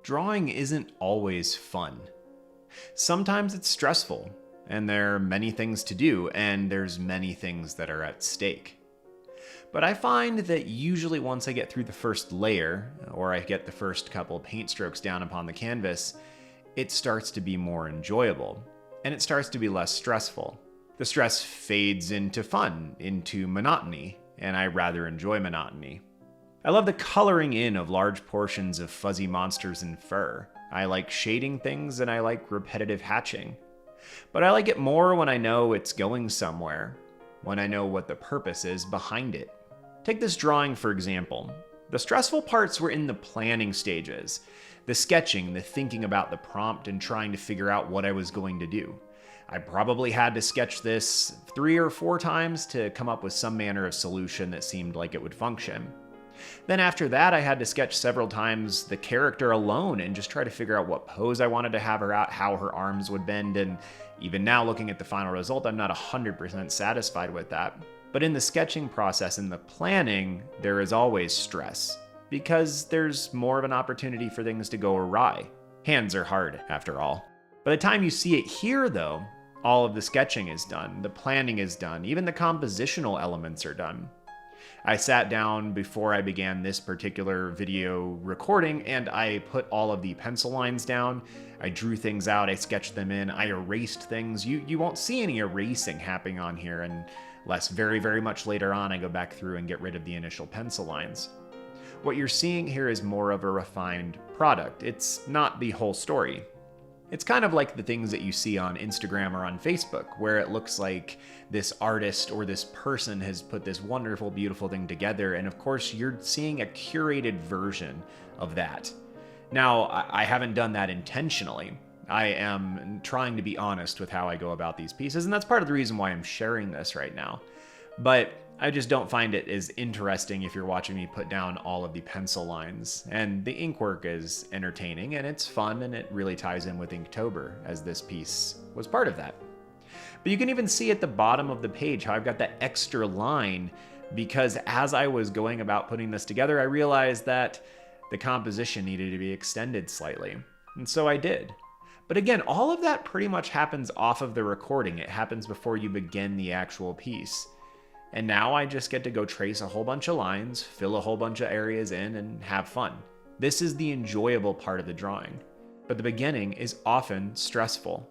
Drawing isn't always fun. Sometimes it's stressful, and there are many things to do, and there's many things that are at stake. But I find that usually once I get through the first layer, or I get the first couple paint strokes down upon the canvas, it starts to be more enjoyable, and it starts to be less stressful. The stress fades into fun, into monotony, and I rather enjoy monotony. I love the coloring in of large portions of fuzzy monsters in fur. I like shading things and I like repetitive hatching. But I like it more when I know it's going somewhere, when I know what the purpose is behind it. Take this drawing for example. The stressful parts were in the planning stages, the sketching, the thinking about the prompt and trying to figure out what I was going to do. I probably had to sketch this 3 or 4 times to come up with some manner of solution that seemed like it would function. Then after that, I had to sketch several times the character alone and just try to figure out what pose I wanted to have her out, how her arms would bend, and even now looking at the final result, I'm not 100% satisfied with that. But in the sketching process, in the planning, there is always stress, because there's more of an opportunity for things to go awry. Hands are hard, after all. By the time you see it here, though, all of the sketching is done, the planning is done, even the compositional elements are done. I sat down before I began this particular video recording and I put all of the pencil lines down. I drew things out, I sketched them in, I erased things. You won't see any erasing happening on here unless very, very much later on I go back through and get rid of the initial pencil lines. What you're seeing here is more of a refined product. It's not the whole story. It's kind of like the things that you see on Instagram or on Facebook, where it looks like this artist or this person has put this wonderful, beautiful thing together, and of course you're seeing a curated version of that. Now, I haven't done that intentionally. I am trying to be honest with how I go about these pieces, and that's part of the reason why I'm sharing this right now. But I just don't find it as interesting if you're watching me put down all of the pencil lines. And the ink work is entertaining and it's fun and it really ties in with Inktober, as this piece was part of that. But you can even see at the bottom of the page how I've got that extra line, because as I was going about putting this together, I realized that the composition needed to be extended slightly. And so I did. But again, all of that pretty much happens off of the recording. It happens before you begin the actual piece. And now I just get to go trace a whole bunch of lines, fill a whole bunch of areas in, and have fun. This is the enjoyable part of the drawing. But the beginning is often stressful.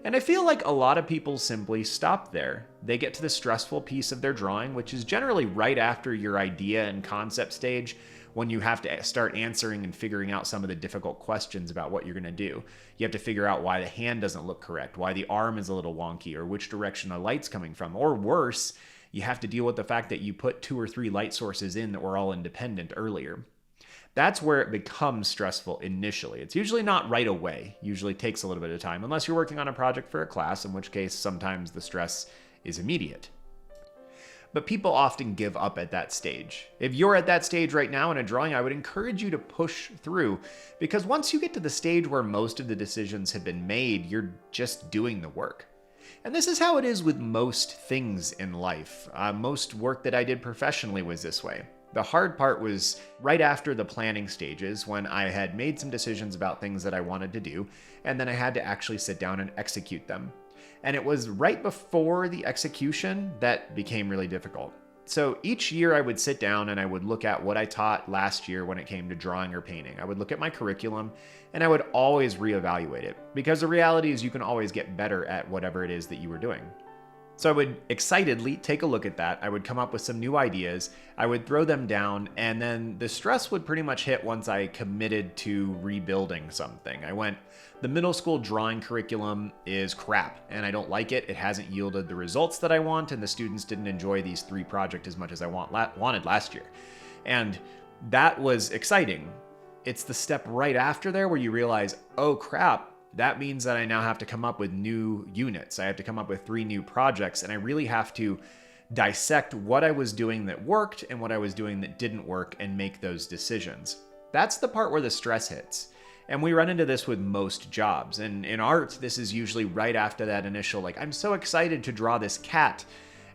And I feel like a lot of people simply stop there. They get to the stressful piece of their drawing, which is generally right after your idea and concept stage, when you have to start answering and figuring out some of the difficult questions about what you're going to do. You have to figure out why the hand doesn't look correct, why the arm is a little wonky, or which direction the light's coming from, or worse, you have to deal with the fact that you put 2 or 3 light sources in that were all independent earlier. That's where it becomes stressful initially. It's usually not right away. Usually takes a little bit of time, unless you're working on a project for a class, in which case sometimes the stress is immediate. But people often give up at that stage. If you're at that stage right now in a drawing, I would encourage you to push through, because once you get to the stage where most of the decisions have been made, you're just doing the work. And this is how it is with most things in life. Most work that I did professionally was this way. The hard part was right after the planning stages, when I had made some decisions about things that I wanted to do, and then I had to actually sit down and execute them. And it was right before the execution that became really difficult. So each year I would sit down and I would look at what I taught last year when it came to drawing or painting. I would look at my curriculum and I would always reevaluate it, because the reality is you can always get better at whatever it is that you were doing. So I would excitedly take a look at that. I would come up with some new ideas. I would throw them down, and then the stress would pretty much hit once I committed to rebuilding something. The middle school drawing curriculum is crap, and I don't like it. It hasn't yielded the results that I want, and the students didn't enjoy these 3 projects as much as I wanted last year. And that was exciting. It's the step right after there where you realize, oh crap, that means that I now have to come up with new units. I have to come up with 3 new projects, and I really have to dissect what I was doing that worked and what I was doing that didn't work and make those decisions. That's the part where the stress hits. And we run into this with most jobs. And in art, this is usually right after that initial, I'm so excited to draw this cat.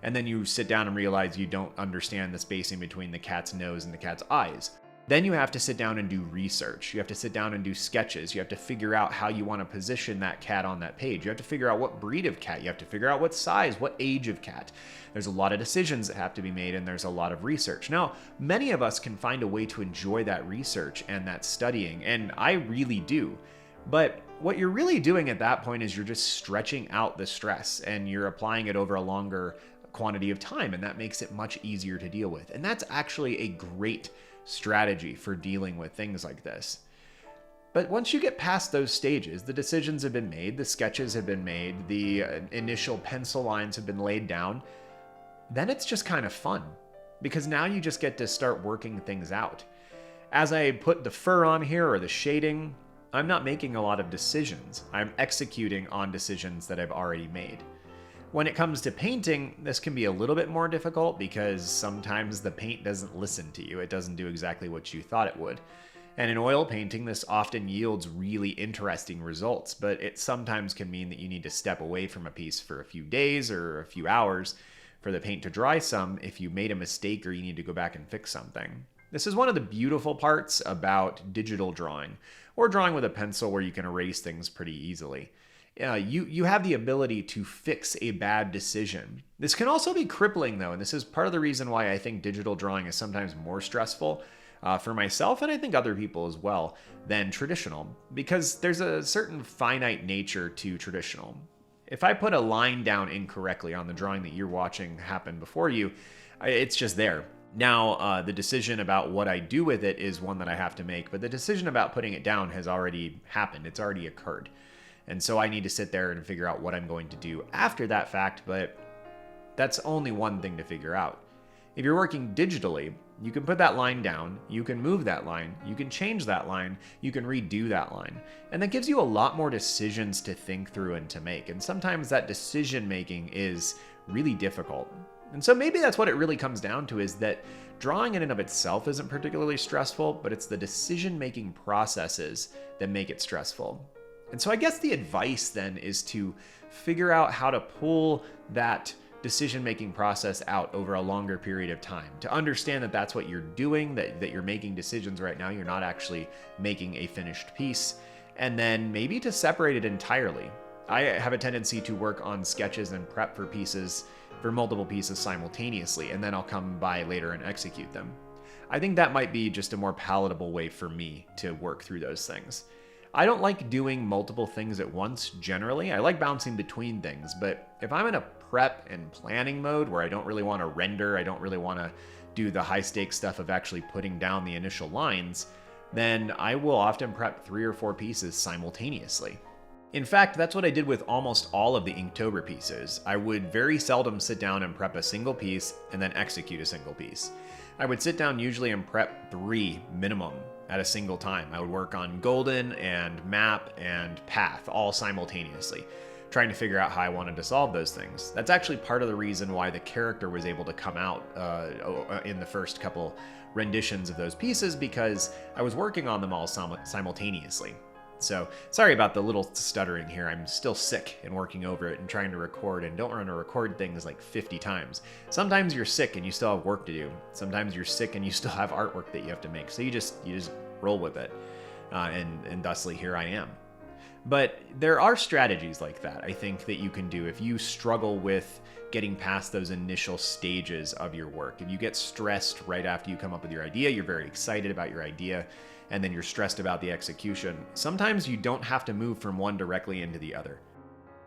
And then you sit down and realize you don't understand the spacing between the cat's nose and the cat's eyes. Then you have to sit down and do research. You have to sit down and do sketches. You have to figure out how you want to position that cat on that page. You have to figure out what breed of cat. You have to figure out what size, what age of cat. There's a lot of decisions that have to be made, and there's a lot of research. Now, many of us can find a way to enjoy that research and that studying, and I really do. But what you're really doing at that point is you're just stretching out the stress, and you're applying it over a longer quantity of time, and that makes it much easier to deal with. And that's actually a great strategy for dealing with things like this. But once you get past those stages, the decisions have been made, the sketches have been made, the initial pencil lines have been laid down, then it's just kind of fun, because now you just get to start working things out. As I put the fur on here or the shading, I'm not making a lot of decisions. I'm executing on decisions that I've already made. When it comes to painting, this can be a little bit more difficult because sometimes the paint doesn't listen to you. It doesn't do exactly what you thought it would. And in oil painting, this often yields really interesting results, but it sometimes can mean that you need to step away from a piece for a few days or a few hours for the paint to dry some if you made a mistake or you need to go back and fix something. This is one of the beautiful parts about digital drawing, or drawing with a pencil where you can erase things pretty easily. You have the ability to fix a bad decision. This can also be crippling, though, and this is part of the reason why I think digital drawing is sometimes more stressful for myself, and I think other people as well, than traditional, because there's a certain finite nature to traditional. If I put a line down incorrectly on the drawing that you're watching happen before you, it's just there. Now, the decision about what I do with it is one that I have to make, but the decision about putting it down has already happened. It's already occurred. And so I need to sit there and figure out what I'm going to do after that fact, but that's only one thing to figure out. If you're working digitally, you can put that line down, you can move that line, you can change that line, you can redo that line. And that gives you a lot more decisions to think through and to make. And sometimes that decision making is really difficult. And so maybe that's what it really comes down to, is that drawing in and of itself isn't particularly stressful, but it's the decision-making processes that make it stressful. And so I guess the advice then is to figure out how to pull that decision-making process out over a longer period of time, to understand that that's what you're doing, that you're making decisions right now, you're not actually making a finished piece, and then maybe to separate it entirely. I have a tendency to work on sketches and prep for multiple pieces simultaneously, and then I'll come by later and execute them. I think that might be just a more palatable way for me to work through those things. I don't like doing multiple things at once generally. I like bouncing between things, but if I'm in a prep and planning mode where I don't really want to render, I don't really want to do the high stakes stuff of actually putting down the initial lines, then I will often prep 3 or 4 pieces simultaneously. In fact, that's what I did with almost all of the Inktober pieces. I would very seldom sit down and prep a single piece and then execute a single piece. I would sit down usually and prep 3 minimum at a single time. I would work on golden and map and path all simultaneously, trying to figure out how I wanted to solve those things. That's actually part of the reason why the character was able to come out in the first couple renditions of those pieces, because I was working on them all simultaneously. So sorry about the little stuttering here. I'm still sick and working over it and trying to record, and don't want to record things like 50 times. Sometimes you're sick and you still have work to do. Sometimes you're sick and you still have artwork that you have to make. So you just roll with it. And thusly here I am. But there are strategies like that, I think, that you can do if you struggle with getting past those initial stages of your work. If you get stressed right after you come up with your idea, you're very excited about your idea, and then you're stressed about the execution, sometimes you don't have to move from one directly into the other.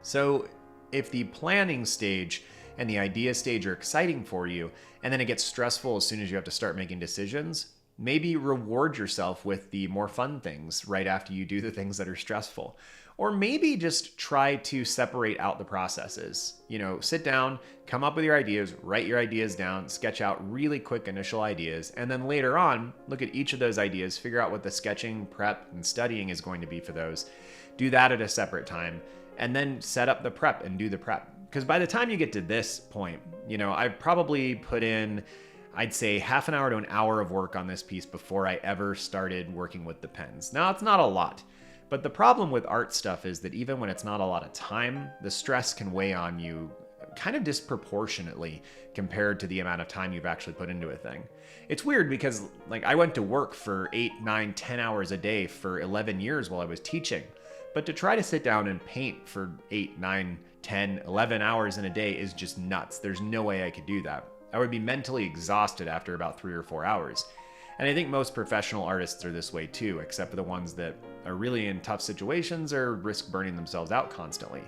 So if the planning stage and the idea stage are exciting for you, and then it gets stressful as soon as you have to start making decisions, maybe reward yourself with the more fun things right after you do the things that are stressful. Or maybe just try to separate out the processes. Sit down, come up with your ideas, write your ideas down, sketch out really quick initial ideas, and then later on, look at each of those ideas, figure out what the sketching, prep, and studying is going to be for those. Do that at a separate time, and then set up the prep and do the prep. Because by the time you get to this point, I've probably put in, I'd say, half an hour to an hour of work on this piece before I ever started working with the pens. Now, it's not a lot. But the problem with art stuff is that even when it's not a lot of time, the stress can weigh on you kind of disproportionately compared to the amount of time you've actually put into a thing. It's weird because like I went to work for 8, 9, 10 hours a day for 11 years while I was teaching. But to try to sit down and paint for 8, 9, 10, 11 hours in a day is just nuts. There's no way I could do that. I would be mentally exhausted after about 3 or 4 hours. And I think most professional artists are this way too, except for the ones that are really in tough situations or risk burning themselves out constantly.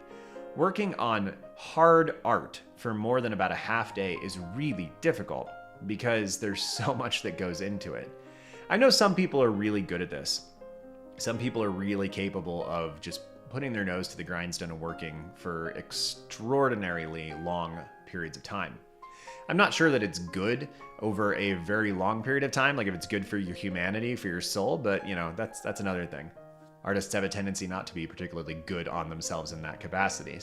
Working on hard art for more than about a half day is really difficult because there's so much that goes into it. I know some people are really good at this. Some people are really capable of just putting their nose to the grindstone and working for extraordinarily long periods of time. I'm not sure that it's good over a very long period of time, like if it's good for your humanity, for your soul, but you know, that's another thing. Artists have a tendency not to be particularly good on themselves in that capacity.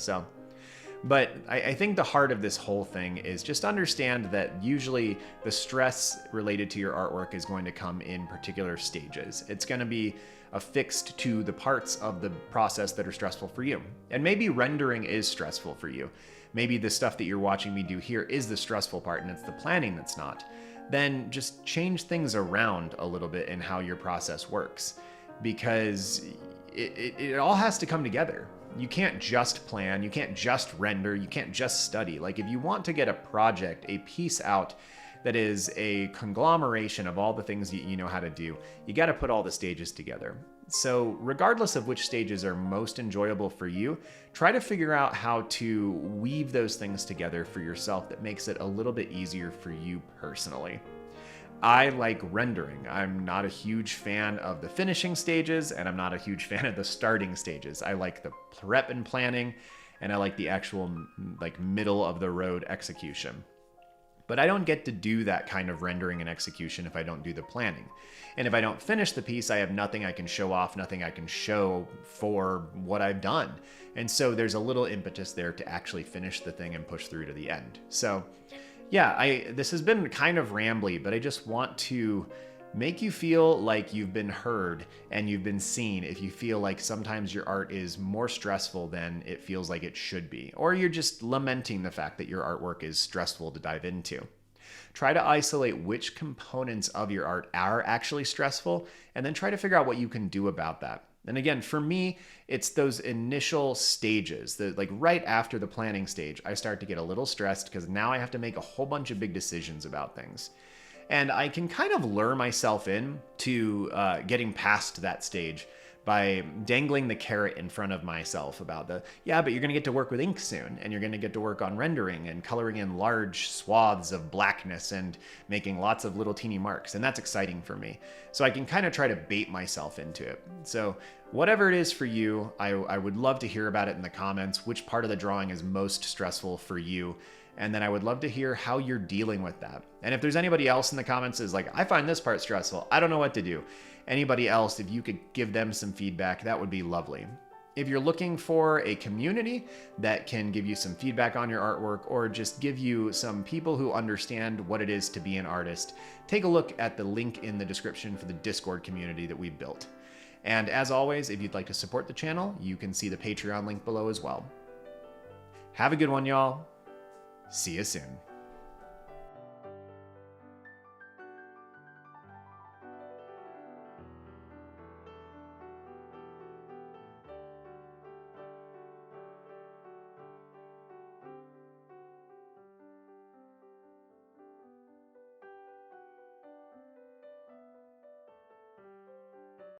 But I think the heart of this whole thing is just understand that usually the stress related to your artwork is going to come in particular stages. It's going to be affixed to the parts of the process that are stressful for you. And maybe rendering is stressful for you. Maybe the stuff that you're watching me do here is the stressful part and it's the planning that's not. Then just change things around a little bit in how your process works, because it all has to come together. You can't just plan, you can't just render, you can't just study. Like if you want to get a project, a piece out that is a conglomeration of all the things that you know how to do, you got to put all the stages together. So regardless of which stages are most enjoyable for you, try to figure out how to weave those things together for yourself that makes it a little bit easier for you personally. I like rendering. I'm not a huge fan of the finishing stages, and I'm not a huge fan of the starting stages. I like the prep and planning, and I like the actual like middle of the road execution. But I don't get to do that kind of rendering and execution if I don't do the planning. And if I don't finish the piece, I have nothing I can show off, nothing I can show for what I've done. And so there's a little impetus there to actually finish the thing and push through to the end. So yeah, this has been kind of rambly, but I just want to make you feel like you've been heard and you've been seen if you feel like sometimes your art is more stressful than it feels like it should be, or you're just lamenting the fact that your artwork is stressful to dive into. Try to isolate which components of your art are actually stressful, and then try to figure out what you can do about that. And again, for me, it's those initial stages, like right after the planning stage, I start to get a little stressed because now I have to make a whole bunch of big decisions about things. And I can kind of lure myself in to getting past that stage by dangling the carrot in front of myself about but you're going to get to work with ink soon, and you're going to get to work on rendering and coloring in large swaths of blackness and making lots of little teeny marks. And that's exciting for me. So I can kind of try to bait myself into it. So whatever it is for you, I would love to hear about it in the comments, which part of the drawing is most stressful for you. And then I would love to hear how you're dealing with that. And if there's anybody else in the comments is like, I find this part stressful, I don't know what to do. Anybody else, if you could give them some feedback, that would be lovely. If you're looking for a community that can give you some feedback on your artwork, or just give you some people who understand what it is to be an artist, take a look at the link in the description for the Discord community that we've built. And as always, if you'd like to support the channel, you can see the Patreon link below as well. Have a good one, y'all. See you soon.